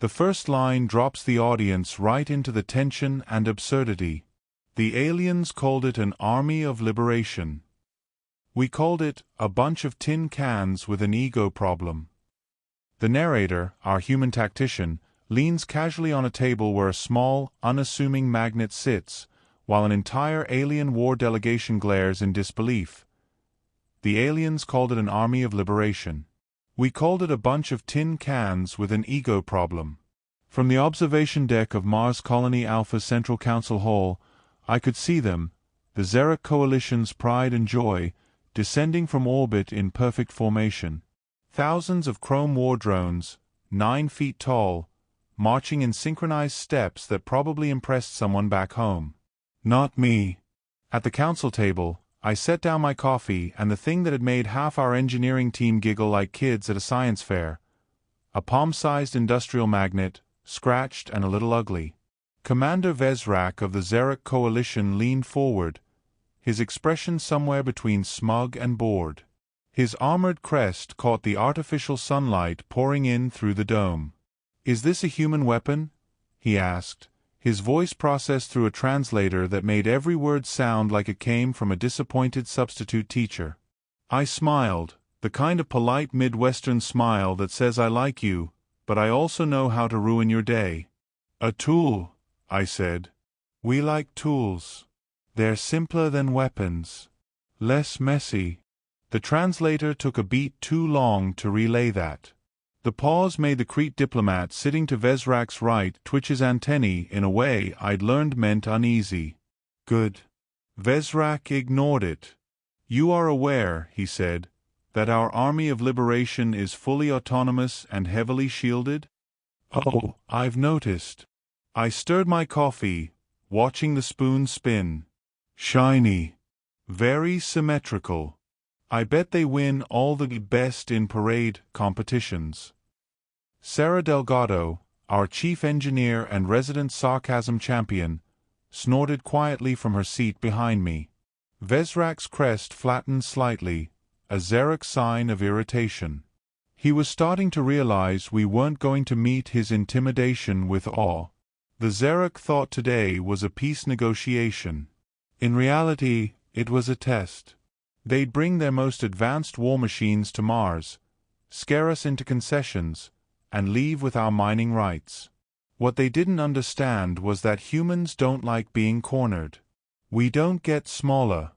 The first line drops the audience right into the tension and absurdity. The aliens called it an army of liberation. We called it a bunch of tin cans with an ego problem. The narrator, our human tactician, leans casually on a table where a small, unassuming magnet sits, while an entire alien war delegation glares in disbelief. The aliens called it an army of liberation. We called it a bunch of tin cans with an ego problem. From the observation deck of Mars Colony Alpha's Central Council Hall, I could see them, the Xeric Coalition's pride and joy, descending from orbit in perfect formation. Thousands of chrome war drones, 9 feet tall, marching in synchronized steps that probably impressed someone back home. Not me. At the council table, I set down my coffee and the thing that had made half our engineering team giggle like kids at a science fair. A palm-sized industrial magnet, scratched and a little ugly. Commander Vezrak of the Xeric Coalition leaned forward, his expression somewhere between smug and bored. His armored crest caught the artificial sunlight pouring in through the dome. "Is this a human weapon?" he asked, his voice processed through a translator that made every word sound like it came from a disappointed substitute teacher. I smiled, the kind of polite Midwestern smile that says I like you, but I also know how to ruin your day. "A tool," I said. "We like tools. They're simpler than weapons. Less messy." The translator took a beat too long to relay that. The pause made the Crete diplomat sitting to Vezrak's right twitch his antennae in a way I'd learned meant uneasy. "Good." Vezrak ignored it. "You are aware," he said, "that our army of liberation is fully autonomous and heavily shielded?" "Oh, I've noticed." I stirred my coffee, watching the spoon spin. "Shiny. Very symmetrical. I bet they win all the best in parade competitions." Sarah Delgado, our chief engineer and resident sarcasm champion, snorted quietly from her seat behind me. Vezrak's crest flattened slightly, a Xeric sign of irritation. He was starting to realize we weren't going to meet his intimidation with awe. The Xeric thought today was a peace negotiation. In reality, it was a test. They'd bring their most advanced war machines to Mars, scare us into concessions, and leave with our mining rights. What they didn't understand was that humans don't like being cornered. We don't get smaller.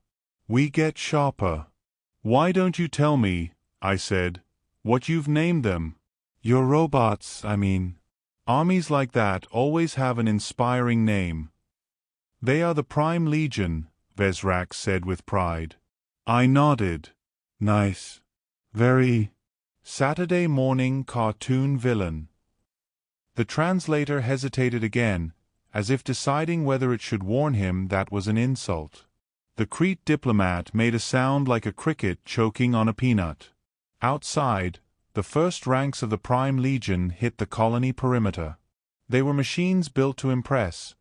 We get sharper. "Why don't you tell me," I said, "what you've named them?" "Your robots, I mean." "Armies like that always have an inspiring name." "They are the Prime Legion," Vezrak said with pride. I nodded. "Nice. Very Saturday morning cartoon villain." The translator hesitated again, as if deciding whether it should warn him that was an insult. The Crete diplomat made a sound like a cricket choking on a peanut. Outside, the first ranks of the Prime Legion hit the colony perimeter. They were machines built to impress.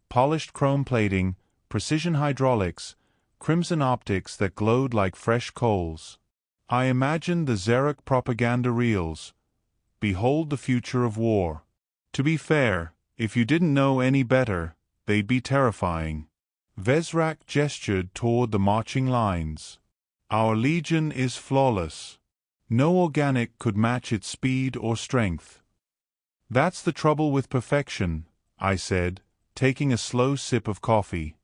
Polished chrome plating, precision hydraulics, crimson optics that glowed like fresh coals. I imagined the Xeric propaganda reels. "Behold the future of war." To be fair, if you didn't know any better, they'd be terrifying. Vezrak gestured toward the marching lines. "Our legion is flawless. No organic could match its speed or strength." "That's the trouble with perfection," I said, taking a slow sip of coffee.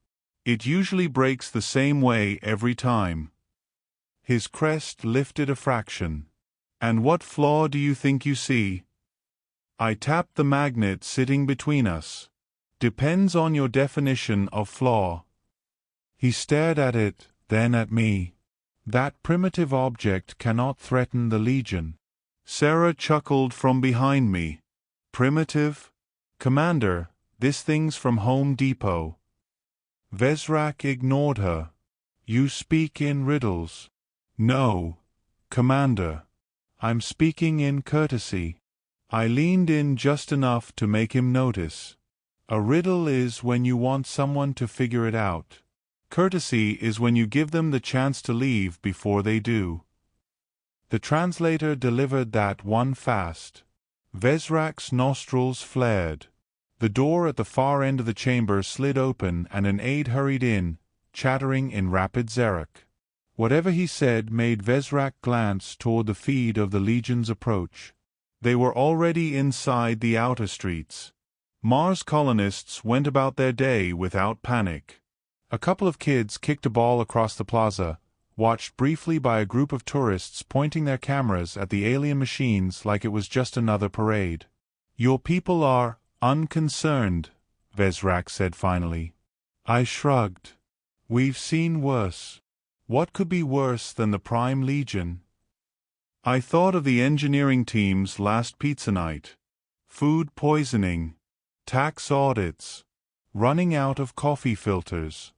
"It usually breaks the same way every time." His crest lifted a fraction. "And what flaw do you think you see?" I tapped the magnet sitting between us. "Depends on your definition of flaw." He stared at it, then at me. "That primitive object cannot threaten the Legion." Sarah chuckled from behind me. "Primitive? Commander, this thing's from Home Depot." Vezrak ignored her. "You speak in riddles." "No, Commander. I'm speaking in courtesy." I leaned in just enough to make him notice. A riddle is when you want someone to figure it out. Courtesy is when you give them the chance to leave before they do. The translator delivered that one fast. Vezrak's nostrils flared. The door at the far end of the chamber slid open and an aide hurried in, chattering in rapid Xeric. Whatever he said made Vezrak glance toward the feed of the Legion's approach. They were already inside the outer streets. Mars colonists went about their day without panic. A couple of kids kicked a ball across the plaza, watched briefly by a group of tourists pointing their cameras at the alien machines like it was just another parade. "Your people are unconcerned," Vezrak said finally. I shrugged. "We've seen worse." What could be worse than the Prime Legion? I thought of the engineering team's last pizza night. Food poisoning, tax audits, running out of coffee filters.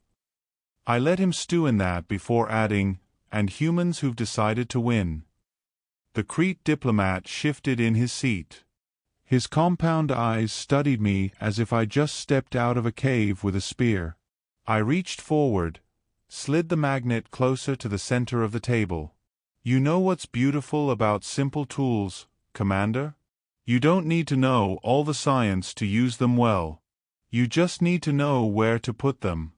I let him stew in that before adding, "and humans who've decided to win." The Crete diplomat shifted in his seat. His compound eyes studied me as if I'd just stepped out of a cave with a spear. I reached forward, slid the magnet closer to the center of the table. "You know what's beautiful about simple tools, Commander? You don't need to know all the science to use them well. You just need to know where to put them."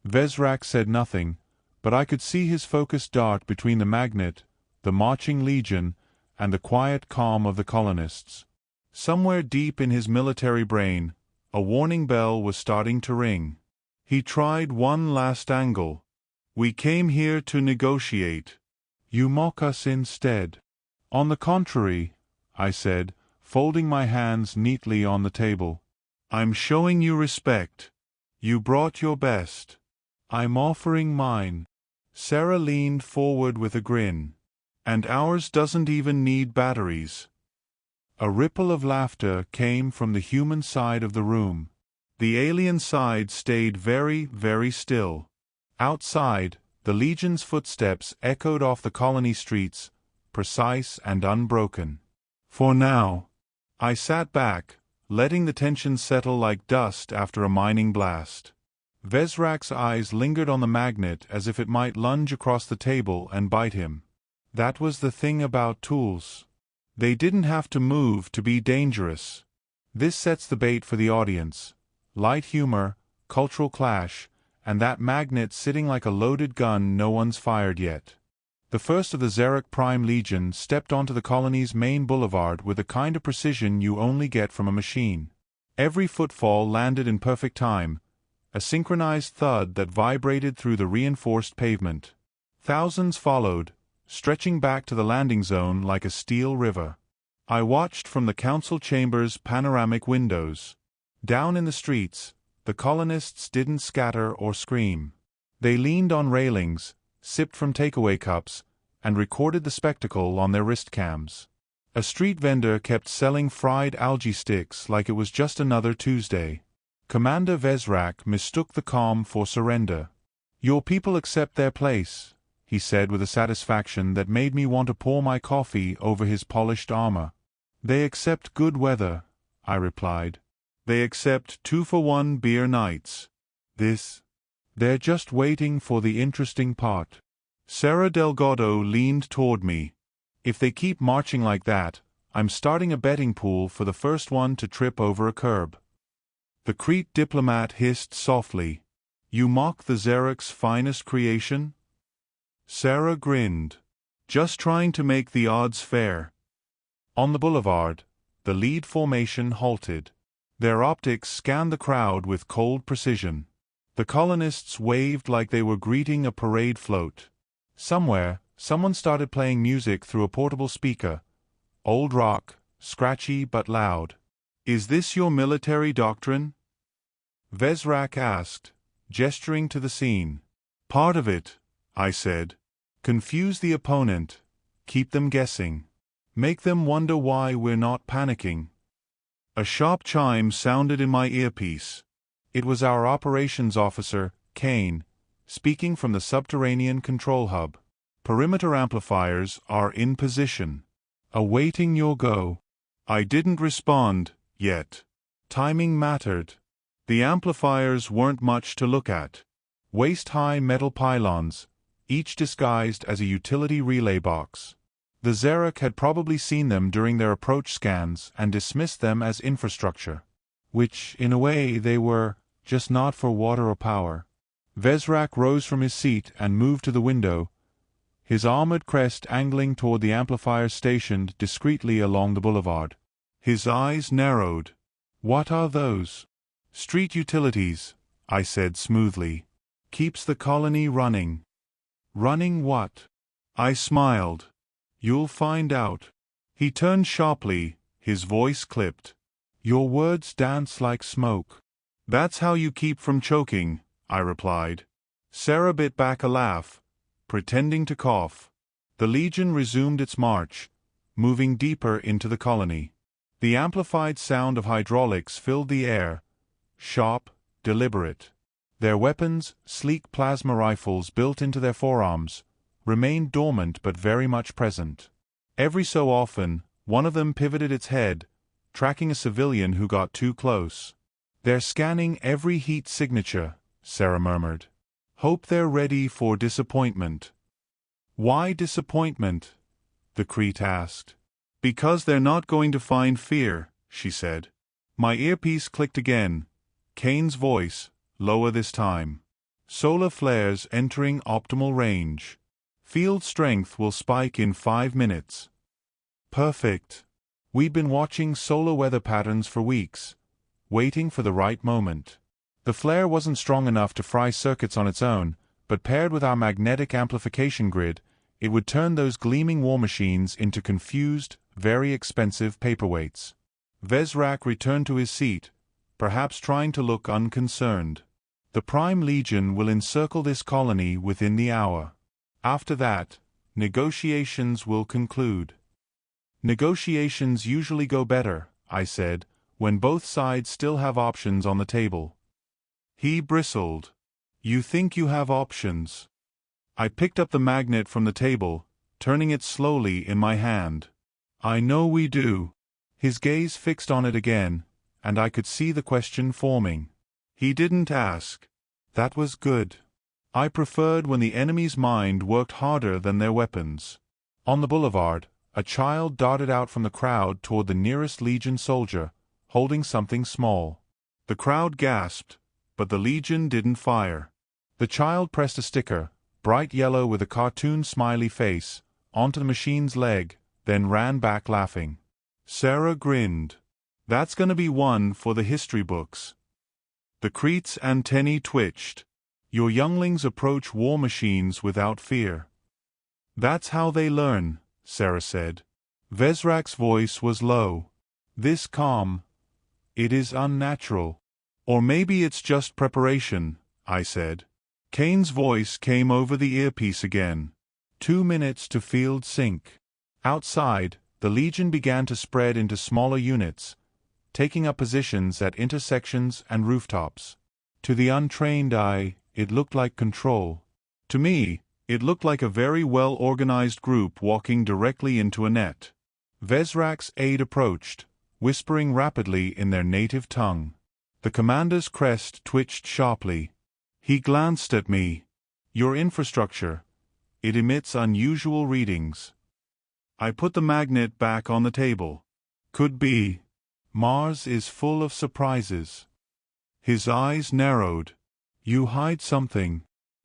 Vezrak said nothing, but I could see his focus dart between the magnet, the marching legion, and the quiet calm of the colonists. Somewhere deep in his military brain, a warning bell was starting to ring. He tried one last angle. "We came here to negotiate. You mock us instead." "On the contrary," I said, folding my hands neatly on the table. "I'm showing you respect. You brought your best. I'm offering mine." Sarah leaned forward with a grin. "And ours doesn't even need batteries." A ripple of laughter came from the human side of the room. The alien side stayed very, very still. Outside, the Legion's footsteps echoed off the colony streets, precise and unbroken. For now, I sat back, letting the tension settle like dust after a mining blast. Vezrak's eyes lingered on the magnet as if it might lunge across the table and bite him. That was the thing about tools. They didn't have to move to be dangerous. This sets the bait for the audience. Light humor, cultural clash, and that magnet sitting like a loaded gun no one's fired yet. The first of the Xeric Prime Legion stepped onto the colony's main boulevard with the kind of precision you only get from a machine. Every footfall landed in perfect time, a synchronized thud that vibrated through the reinforced pavement. Thousands followed, stretching back to the landing zone like a steel river. I watched from the council chamber's panoramic windows. Down in the streets, the colonists didn't scatter or scream. They leaned on railings, sipped from takeaway cups, and recorded the spectacle on their wrist cams. A street vendor kept selling fried algae sticks like it was just another Tuesday. Commander Vezrak mistook the calm for surrender. "Your people accept their place," he said with a satisfaction that made me want to pour my coffee over his polished armor. "They accept good weather," I replied. "They accept 2-for-1 beer nights. They're just waiting for the interesting part." Sarah Delgado leaned toward me. "If they keep marching like that, I'm starting a betting pool for the first one to trip over a curb." The Crete diplomat hissed softly. "You mock the Xeric's finest creation?" Sarah grinned. "Just trying to make the odds fair." On the boulevard, the lead formation halted. Their optics scanned the crowd with cold precision. The colonists waved like they were greeting a parade float. Somewhere, someone started playing music through a portable speaker. Old rock, scratchy but loud. "Is this your military doctrine?" Vezrak asked, gesturing to the scene. "Part of it," I said. "Confuse the opponent. Keep them guessing. Make them wonder why we're not panicking." A sharp chime sounded in my earpiece. It was our operations officer, Kane, speaking from the subterranean control hub. "Perimeter amplifiers are in position. Awaiting your go." I didn't respond, yet. Timing mattered. The amplifiers weren't much to look at. Waist-high metal pylons, each disguised as a utility relay box. The Xeric had probably seen them during their approach scans and dismissed them as infrastructure. Which, in a way, they were, just not for water or power. Vezrak rose from his seat and moved to the window, his armored crest angling toward the amplifiers stationed discreetly along the boulevard. His eyes narrowed. "What are those?" "Street utilities," I said smoothly. "Keeps the colony running." "Running what?" I smiled. "You'll find out." He turned sharply, his voice clipped. "Your words dance like smoke." "That's how you keep from choking," I replied. Sarah bit back a laugh, pretending to cough. The Legion resumed its march, moving deeper into the colony. The amplified sound of hydraulics filled the air, sharp, deliberate. Their weapons, sleek plasma rifles built into their forearms, remained dormant but very much present. Every so often, one of them pivoted its head, tracking a civilian who got too close. "They're scanning every heat signature," Sarah murmured. "Hope they're ready for disappointment." "Why disappointment?" the Crete asked. "Because they're not going to find fear," she said. My earpiece clicked again, Kane's voice, lower this time. "Solar flares entering optimal range. Field strength will spike in 5 minutes." Perfect. We'd been watching solar weather patterns for weeks, waiting for the right moment. The flare wasn't strong enough to fry circuits on its own, but paired with our magnetic amplification grid, it would turn those gleaming war machines into confused, very expensive paperweights. Vezrak returned to his seat, perhaps trying to look unconcerned. "The Prime Legion will encircle this colony within the hour. After that, negotiations will conclude." "Negotiations usually go better," I said, "when both sides still have options on the table." He bristled. "You think you have options?" I picked up the magnet from the table, turning it slowly in my hand. "I know we do." His gaze fixed on it again, and I could see the question forming. He didn't ask. That was good. I preferred when the enemy's mind worked harder than their weapons. On the boulevard, a child darted out from the crowd toward the nearest Legion soldier, holding something small. The crowd gasped, but the Legion didn't fire. The child pressed a sticker, bright yellow with a cartoon smiley face, onto the machine's leg, then ran back laughing. Sarah grinned. "That's gonna be one for the history books." The Crete's antennae twitched. "Your younglings approach war machines without fear." "That's how they learn," Sarah said. Vezrak's voice was low. "This calm. It is unnatural." "Or maybe it's just preparation," I said. Kane's voice came over the earpiece again. 2 minutes to field sync. Outside, the Legion began to spread into smaller units, taking up positions at intersections and rooftops. To the untrained eye, it looked like control. To me, it looked like a very well-organized group walking directly into a net. Vezrak's aide approached, whispering rapidly in their native tongue. The commander's crest twitched sharply. He glanced at me. "Your infrastructure. It emits unusual readings." I put the magnet back on the table. "Could be. Mars is full of surprises." His eyes narrowed. "You hide something."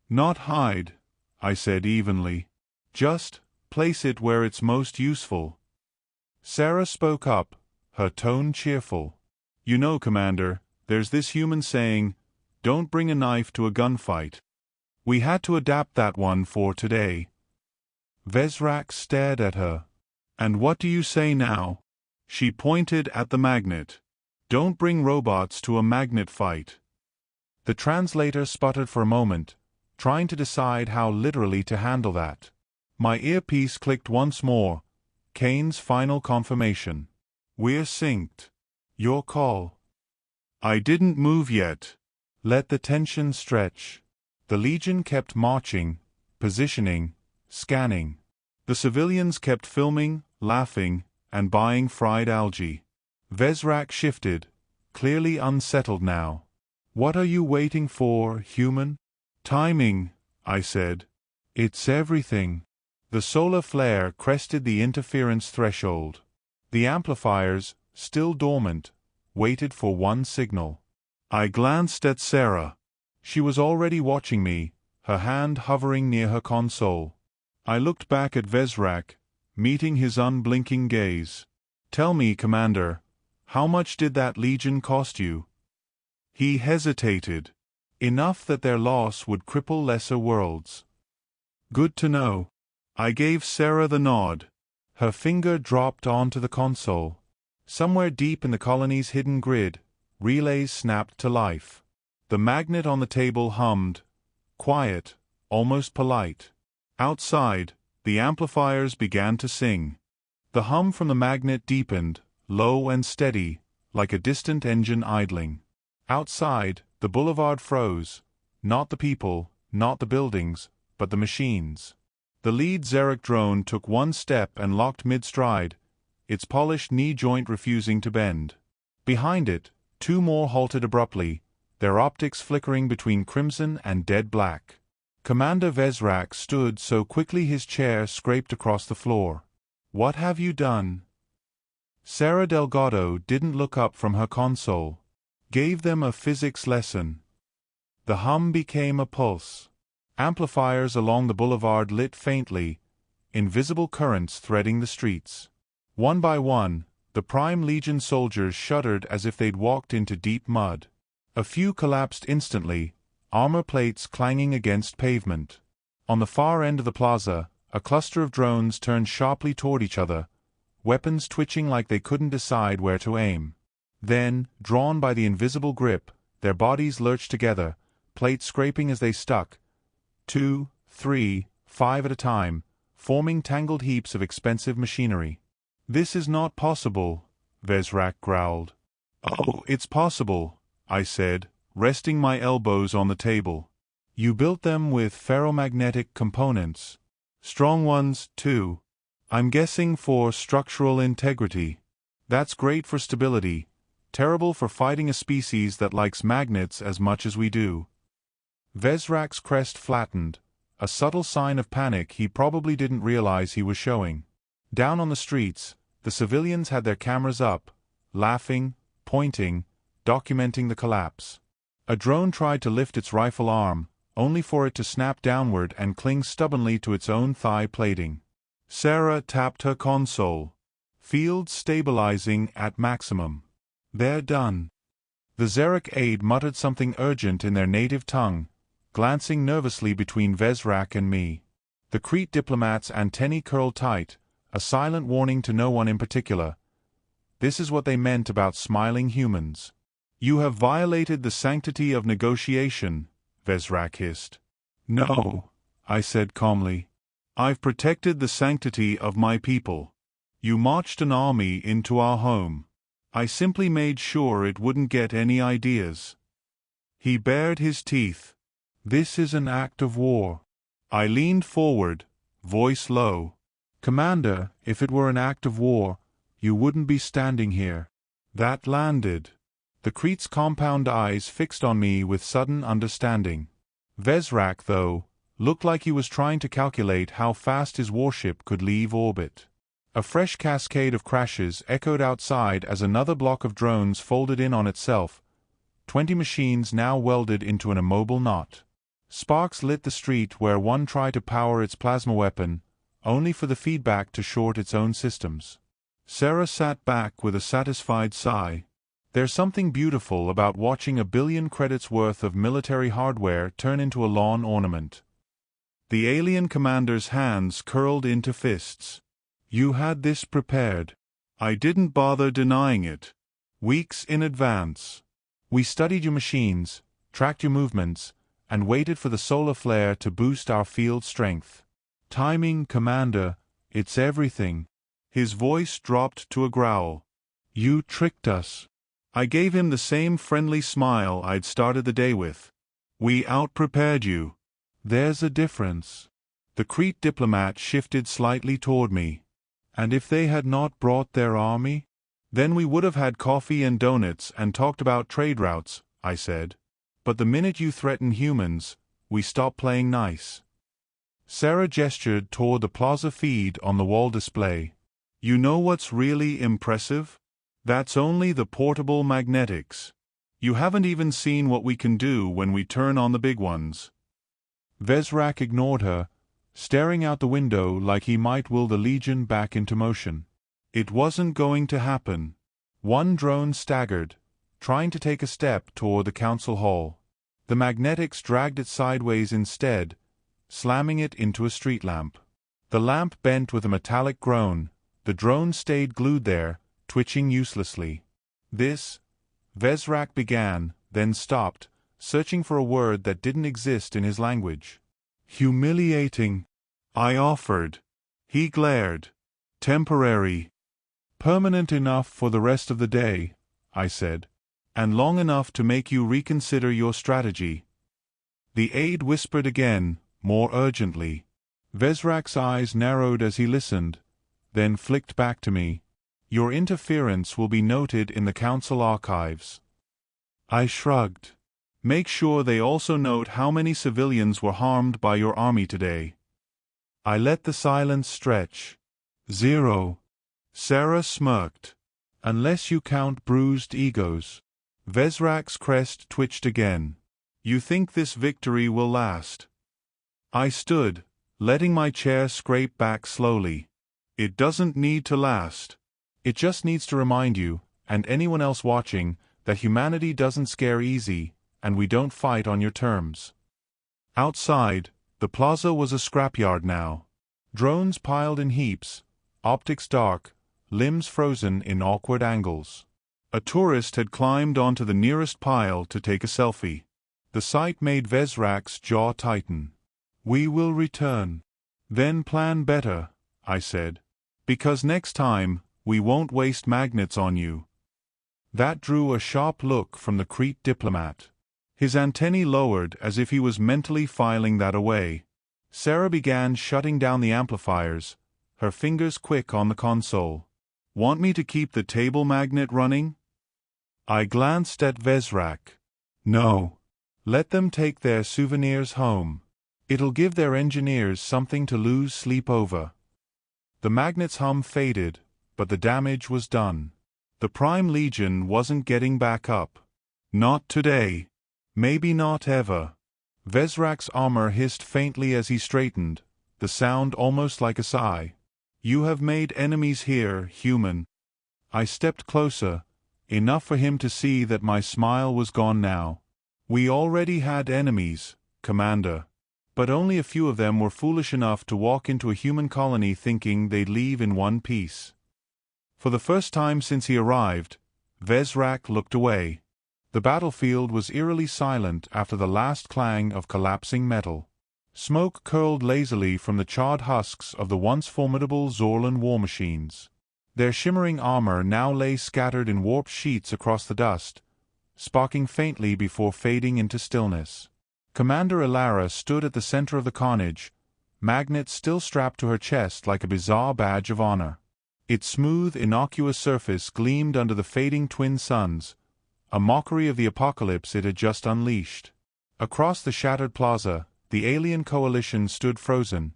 "Not hide," I said evenly. "Just place it where it's most useful." Sarah spoke up, her tone cheerful. "You know, Commander, there's this human saying, 'Don't bring a knife to a gunfight.' We had to adapt that one for today." Vezrak stared at her. "And what do you say now?" She pointed at the magnet. "Don't bring robots to a magnet fight." The translator sputtered for a moment, trying to decide how literally to handle that. My earpiece clicked once more, Kane's final confirmation. "We're synced. Your call." I didn't move yet. Let the tension stretch. The Legion kept marching, positioning, scanning. The civilians kept filming, laughing, and buying fried algae. Vezrak shifted, clearly unsettled now. "What are you waiting for, human?" "Timing," I said. "It's everything." The solar flare crested the interference threshold. The amplifiers, still dormant, waited for one signal. I glanced at Sarah. She was already watching me, her hand hovering near her console. I looked back at Vezrak, meeting his unblinking gaze. "Tell me, Commander, how much did that Legion cost you?" He hesitated. "Enough that their loss would cripple lesser worlds." "Good to know." I gave Sarah the nod. Her finger dropped onto the console. Somewhere deep in the colony's hidden grid, relays snapped to life. The magnet on the table hummed, quiet, almost polite. Outside, the amplifiers began to sing. The hum from the magnet deepened, low and steady, like a distant engine idling. Outside, the boulevard froze. Not the people, not the buildings, but the machines. The lead Xeric drone took one step and locked mid-stride, its polished knee joint refusing to bend. Behind it, two more halted abruptly, their optics flickering between crimson and dead black. Commander Vezrak stood so quickly his chair scraped across the floor. "What have you done?" Sarah Delgado didn't look up from her console. "Gave them a physics lesson." The hum became a pulse. Amplifiers along the boulevard lit faintly, invisible currents threading the streets. One by one, the Prime Legion soldiers shuddered as if they'd walked into deep mud. A few collapsed instantly, armor plates clanging against pavement. On the far end of the plaza, a cluster of drones turned sharply toward each other, weapons twitching like they couldn't decide where to aim. Then, drawn by the invisible grip, their bodies lurched together, plates scraping as they stuck, 2, 3, 5 at a time, forming tangled heaps of expensive machinery. "This is not possible," Vezrak growled. "Oh, it's possible," I said, resting my elbows on the table. "You built them with ferromagnetic components. Strong ones, too. I'm guessing for structural integrity. That's great for stability, terrible for fighting a species that likes magnets as much as we do." Vezrak's crest flattened, a subtle sign of panic he probably didn't realize he was showing. Down on the streets, the civilians had their cameras up, laughing, pointing, documenting the collapse. A drone tried to lift its rifle arm, only for it to snap downward and cling stubbornly to its own thigh plating. Sarah tapped her console. "Field stabilizing at maximum." "They're done." The Xeric aide muttered something urgent in their native tongue, glancing nervously between Vezrak and me. The Crete diplomat's antennae curled tight, a silent warning to no one in particular. This is what they meant about smiling humans. "You have violated the sanctity of negotiation," Vezrak hissed. "No," I said calmly. "I've protected the sanctity of my people. You marched an army into our home. I simply made sure it wouldn't get any ideas." He bared his teeth. "This is an act of war." I leaned forward, voice low. "Commander, if it were an act of war, you wouldn't be standing here." That landed. The Crete's compound eyes fixed on me with sudden understanding. Vezrak, though, looked like he was trying to calculate how fast his warship could leave orbit. A fresh cascade of crashes echoed outside as another block of drones folded in on itself, 20 machines now welded into an immobile knot. Sparks lit the street where one tried to power its plasma weapon, only for the feedback to short its own systems. Sarah sat back with a satisfied sigh. There's something beautiful about watching 1 billion credits worth of military hardware turn into a lawn ornament. The alien commander's hands curled into fists. "You had this prepared." I didn't bother denying it. "Weeks in advance. We studied your machines, tracked your movements, and waited for the solar flare to boost our field strength. Timing, Commander, it's everything." His voice dropped to a growl. "You tricked us." I gave him the same friendly smile I'd started the day with. "We outprepared you." "There's a difference." The Crete diplomat shifted slightly toward me. "And if they had not brought their army?" "Then we would have had coffee and donuts and talked about trade routes," I said. "But the minute you threaten humans, we stop playing nice." Sarah gestured toward the plaza feed on the wall display. You know what's really impressive? That's only the portable magnetics. You haven't even seen what we can do when we turn on the big ones. Vezrak ignored her, staring out the window like he might will the Legion back into motion. It wasn't going to happen. One drone staggered, trying to take a step toward the council hall. The magnetics dragged it sideways instead, slamming it into a street lamp. The lamp bent with a metallic groan. The drone stayed glued there, twitching uselessly. This, Vezrak began, then stopped, searching for a word that didn't exist in his language. Humiliating, I offered. He glared. Temporary. Permanent enough for the rest of the day, I said. And long enough to make you reconsider your strategy. The aide whispered again, more urgently. Vezrak's eyes narrowed as he listened, then flicked back to me. Your interference will be noted in the council archives. I shrugged. Make sure they also note how many civilians were harmed by your army today. I let the silence stretch. 0. Sarah smirked. Unless you count bruised egos. Vezrak's crest twitched again. You think this victory will last? I stood, letting my chair scrape back slowly. It doesn't need to last. It just needs to remind you, and anyone else watching, that humanity doesn't scare easy, and we don't fight on your terms. Outside, the plaza was a scrapyard now. Drones piled in heaps, optics dark, limbs frozen in awkward angles. A tourist had climbed onto the nearest pile to take a selfie. The sight made Vezrak's jaw tighten. We will return. Then plan better, I said. Because next time, we won't waste magnets on you. That drew a sharp look from the Crete diplomat. His antennae lowered as if he was mentally filing that away. Sarah began shutting down the amplifiers, her fingers quick on the console. Want me to keep the table magnet running? I glanced at Vezrak. No. Let them take their souvenirs home. It'll give their engineers something to lose sleep over. The magnet's hum faded, but the damage was done. The Prime Legion wasn't getting back up. Not today. Maybe not ever. Vezrak's armor hissed faintly as he straightened, the sound almost like a sigh. You have made enemies here, human. I stepped closer, enough for him to see that my smile was gone now. We already had enemies, Commander. But only a few of them were foolish enough to walk into a human colony thinking they'd leave in one piece. For the first time since he arrived, Vezrak looked away. The battlefield was eerily silent after the last clang of collapsing metal. Smoke curled lazily from the charred husks of the once formidable Zorlan war machines. Their shimmering armor now lay scattered in warped sheets across the dust, sparking faintly before fading into stillness. Commander Ilara stood at the center of the carnage, magnets still strapped to her chest like a bizarre badge of honor. Its smooth, innocuous surface gleamed under the fading twin suns, a mockery of the apocalypse it had just unleashed. Across the shattered plaza, the alien coalition stood frozen,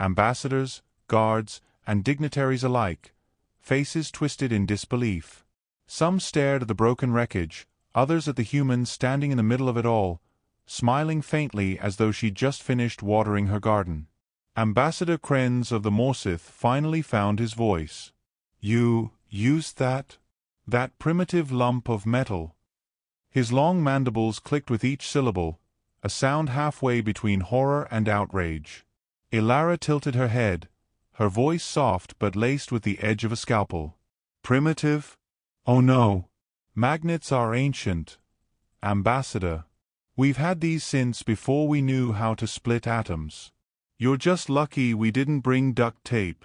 ambassadors, guards, and dignitaries alike, faces twisted in disbelief. Some stared at the broken wreckage, others at the humans standing in the middle of it all, smiling faintly as though she'd just finished watering her garden. Ambassador Krenz of the Morsith finally found his voice. You used that? That primitive lump of metal. His long mandibles clicked with each syllable, a sound halfway between horror and outrage. Ilara tilted her head, her voice soft but laced with the edge of a scalpel. Primitive? Oh no. Magnets are ancient. Ambassador. We've had these since before we knew how to split atoms. You're just lucky we didn't bring duct tape.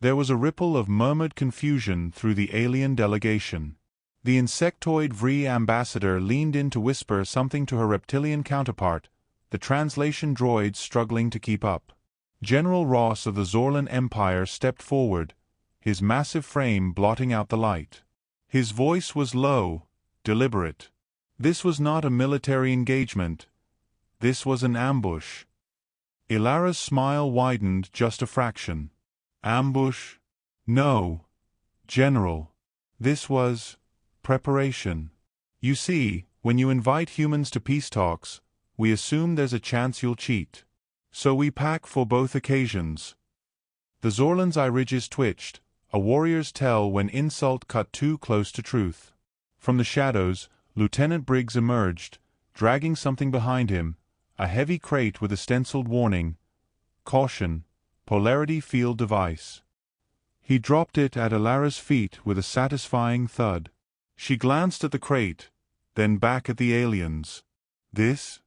There was a ripple of murmured confusion through the alien delegation. The insectoid Vree ambassador leaned in to whisper something to her reptilian counterpart, the translation droid struggling to keep up. General Ross of the Zorlan Empire stepped forward, his massive frame blotting out the light. His voice was low, deliberate. This was not a military engagement. This was an ambush. Ilara's smile widened just a fraction. Ambush? No. General. This was preparation. You see, when you invite humans to peace talks, we assume there's a chance you'll cheat. So we pack for both occasions. The Zorlan's eye ridges twitched, a warrior's tell when insult cut too close to truth. From the shadows, Lieutenant Briggs emerged, dragging something behind him, a heavy crate with a stenciled warning, "Caution, polarity field device." He dropped it at Ilara's feet with a satisfying thud. She glanced at the crate, then back at the aliens. This?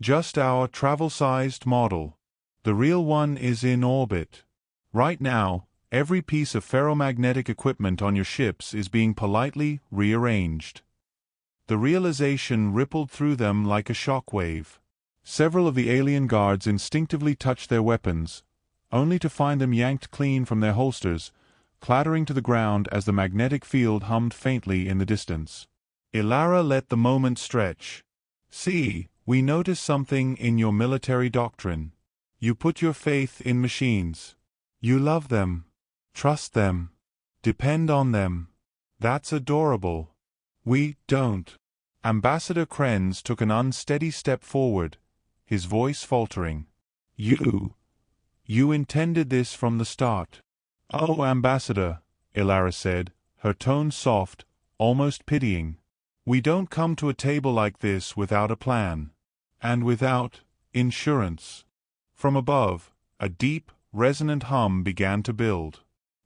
Just our travel-sized model. The real one is in orbit. Right now, every piece of ferromagnetic equipment on your ships is being politely rearranged. The realization rippled through them like a shockwave. Several of the alien guards instinctively touched their weapons, only to find them yanked clean from their holsters, clattering to the ground as the magnetic field hummed faintly in the distance. Ilara let the moment stretch. "See, we notice something in your military doctrine. You put your faith in machines. You love them. Trust them. Depend on them. That's adorable. We don't." Ambassador Krenz took an unsteady step forward, his voice faltering. You intended this from the start." "Oh, Ambassador," Ilara said, her tone soft, almost pitying. "We don't come to a table like this without a plan. And without insurance." From above, a deep, resonant hum began to build.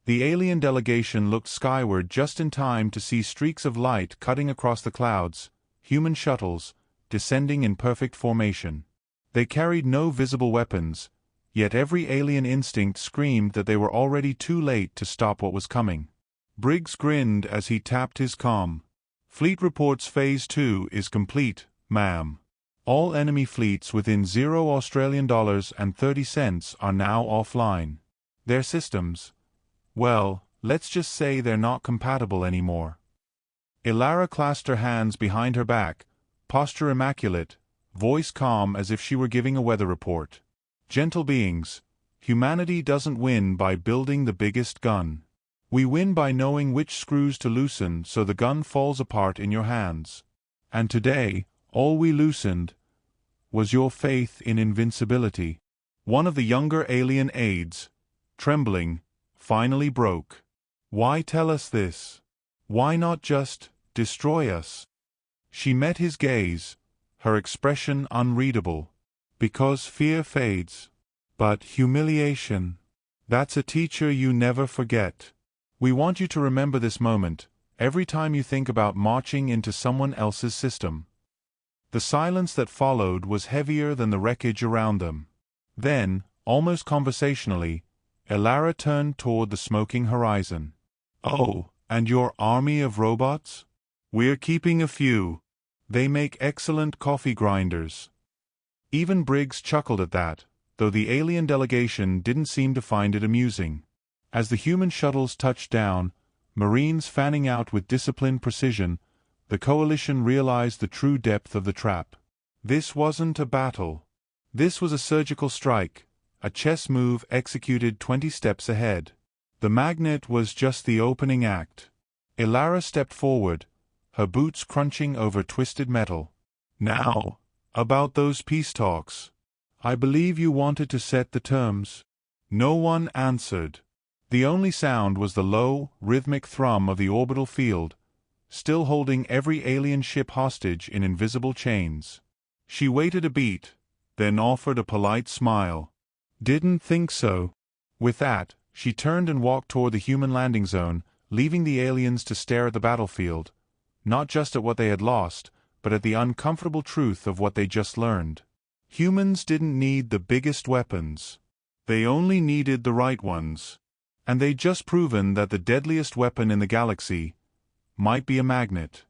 The alien delegation looked skyward just in time to see streaks of light cutting across the clouds, human shuttles, descending in perfect formation. They carried no visible weapons, yet every alien instinct screamed that they were already too late to stop what was coming. Briggs grinned as he tapped his comm. "Fleet reports Phase 2 is complete, ma'am. All enemy fleets within $0.30 are now offline. Their systems, well, let's just say they're not compatible anymore." Ilara clasped her hands behind her back, posture immaculate, voice calm as if she were giving a weather report. "Gentle beings, humanity doesn't win by building the biggest gun. We win by knowing which screws to loosen so the gun falls apart in your hands. And today, all we loosened was your faith in invincibility." One of the younger alien aides, trembling, finally broke. "Why tell us this? Why not just destroy us?" She met his gaze, her expression unreadable. "Because fear fades. But humiliation, that's a teacher you never forget. We want you to remember this moment, every time you think about marching into someone else's system." The silence that followed was heavier than the wreckage around them. Then, almost conversationally, Ilara turned toward the smoking horizon. "Oh, and your army of robots? We're keeping a few. They make excellent coffee grinders." Even Briggs chuckled at that, though the alien delegation didn't seem to find it amusing. As the human shuttles touched down, Marines fanning out with disciplined precision, the coalition realized the true depth of the trap. This wasn't a battle. This was a surgical strike, a chess move executed 20 steps ahead. The magnet was just the opening act. Ilara stepped forward, her boots crunching over twisted metal. "Now, about those peace talks. I believe you wanted to set the terms." No one answered. The only sound was the low, rhythmic thrum of the orbital field, still holding every alien ship hostage in invisible chains. She waited a beat, then offered a polite smile. "Didn't think so." With that, she turned and walked toward the human landing zone, leaving the aliens to stare at the battlefield, not just at what they had lost, but at the uncomfortable truth of what they just learned. Humans didn't need the biggest weapons. They only needed the right ones. And they'd just proven that the deadliest weapon in the galaxy might be a magnet.